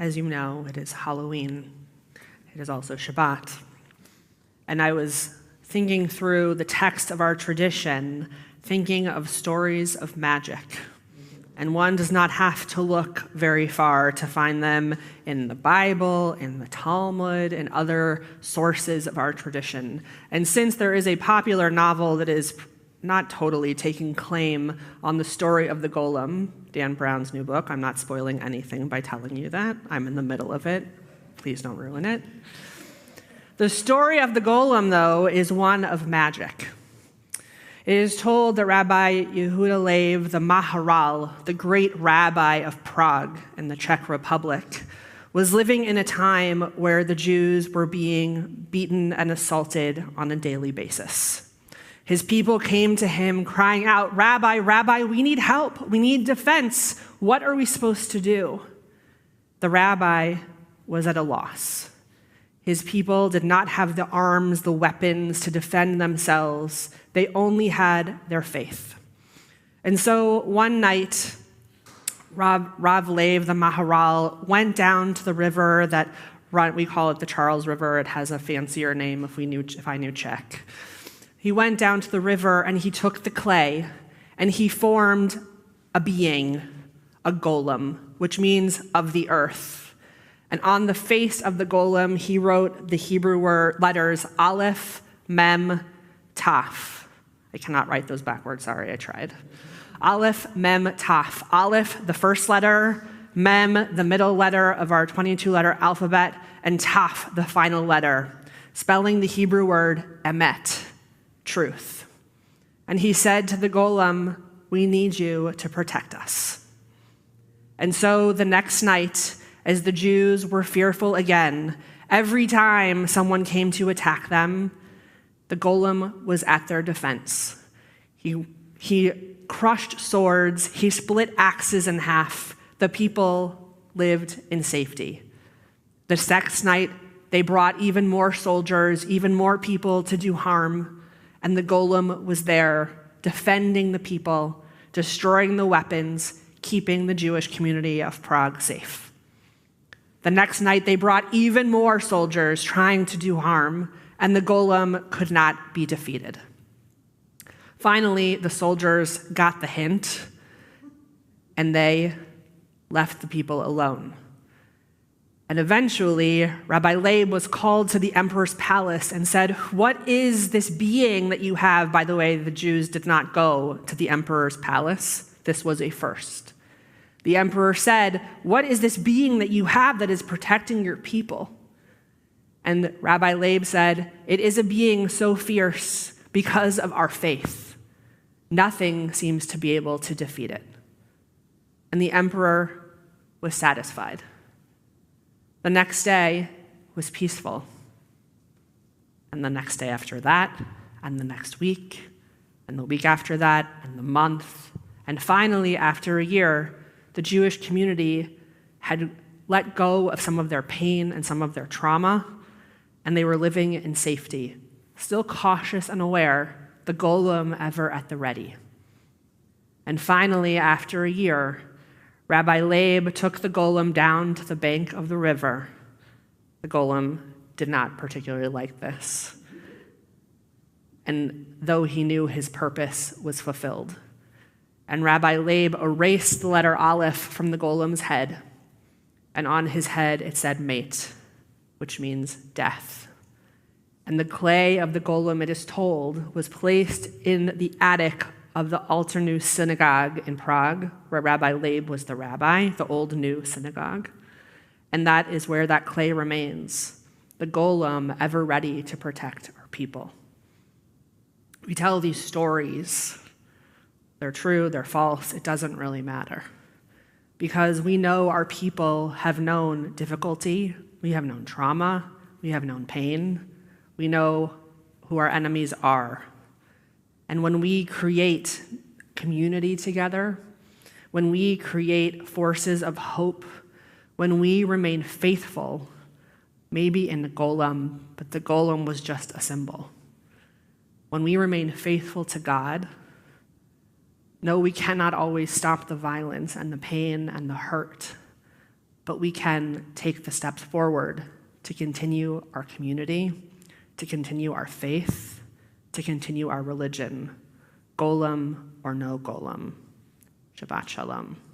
as you know, it is Halloween. It is also Shabbat. And I was thinking through the text of our tradition, thinking of stories of magic. And one does not have to look very far to find them in the Bible, in the Talmud, and other sources of our tradition. And since there is a popular novel that is not totally taking claim on the story of the Golem, Dan Brown's new book, I'm not spoiling anything by telling you that. I'm in the middle of it. Please don't ruin it. The story of the Golem, though, is one of magic. It is told that Rabbi Yehuda Loew, the Maharal, the great rabbi of Prague in the Czech Republic, was living in a time where the Jews were being beaten and assaulted on a daily basis. His people came to him crying out, "Rabbi, Rabbi, we need help. We need defense. What are we supposed to do?" The rabbi was at a loss. His people did not have the arms, the weapons to defend themselves. They only had their faith. And so one night, Rav Loew, the Maharal, went down to the river that we call it the Charles River. It has a fancier name if I knew Czech. He went down to the river and he took the clay and he formed a being, a golem, which means of the earth. And on the face of the golem, he wrote the Hebrew letters Aleph, Mem, Taf. I cannot write those backwards, sorry, I tried. Aleph, Mem, Taf. Aleph, the first letter, Mem, the middle letter of our 22-letter alphabet, and Taf, the final letter, spelling the Hebrew word emet, truth. And he said to the golem, "We need you to protect us." And so the next night, as the Jews were fearful again, every time someone came to attack them, the golem was at their defense. He crushed swords, he split axes in half. The people lived in safety. The next night, they brought even more soldiers, even more people to do harm, and the golem was there, defending the people, destroying the weapons, keeping the Jewish community of Prague safe. The next night, they brought even more soldiers trying to do harm, and the golem could not be defeated. Finally, the soldiers got the hint, and they left the people alone. And eventually, Rabbi Loew was called to the emperor's palace and said, "What is this being that you have?" By the way, the Jews did not go to the emperor's palace. This was a first. The emperor said, "What is this being that you have that is protecting your people?" And Rabbi Loew said, "It is a being so fierce because of our faith. Nothing seems to be able to defeat it." And the emperor was satisfied. The next day was peaceful. And the next day after that, and the next week, and the week after that, and the month, and finally, after a year, the Jewish community had let go of some of their pain and some of their trauma, and they were living in safety, still cautious and aware, the golem ever at the ready. And finally, after a year, Rabbi Loew took the golem down to the bank of the river. The golem did not particularly like this. And though he knew his purpose was fulfilled, and Rabbi Loew erased the letter Aleph from the golem's head, and on his head it said Mate, which means death. And the clay of the golem, it is told, was placed in the attic of the Alter New synagogue in Prague, where Rabbi Loew was the rabbi, the Old New synagogue. And that is where that clay remains, the golem ever ready to protect our people. We tell these stories. They're true, they're false, it doesn't really matter. Because we know our people have known difficulty, we have known trauma, we have known pain, we know who our enemies are. And when we create community together, when we create forces of hope, when we remain faithful, maybe in the golem, but the golem was just a symbol. When we remain faithful to God, no, we cannot always stop the violence and the pain and the hurt, but we can take the steps forward to continue our community, to continue our faith, to continue our religion, golem or no golem. Shabbat Shalom.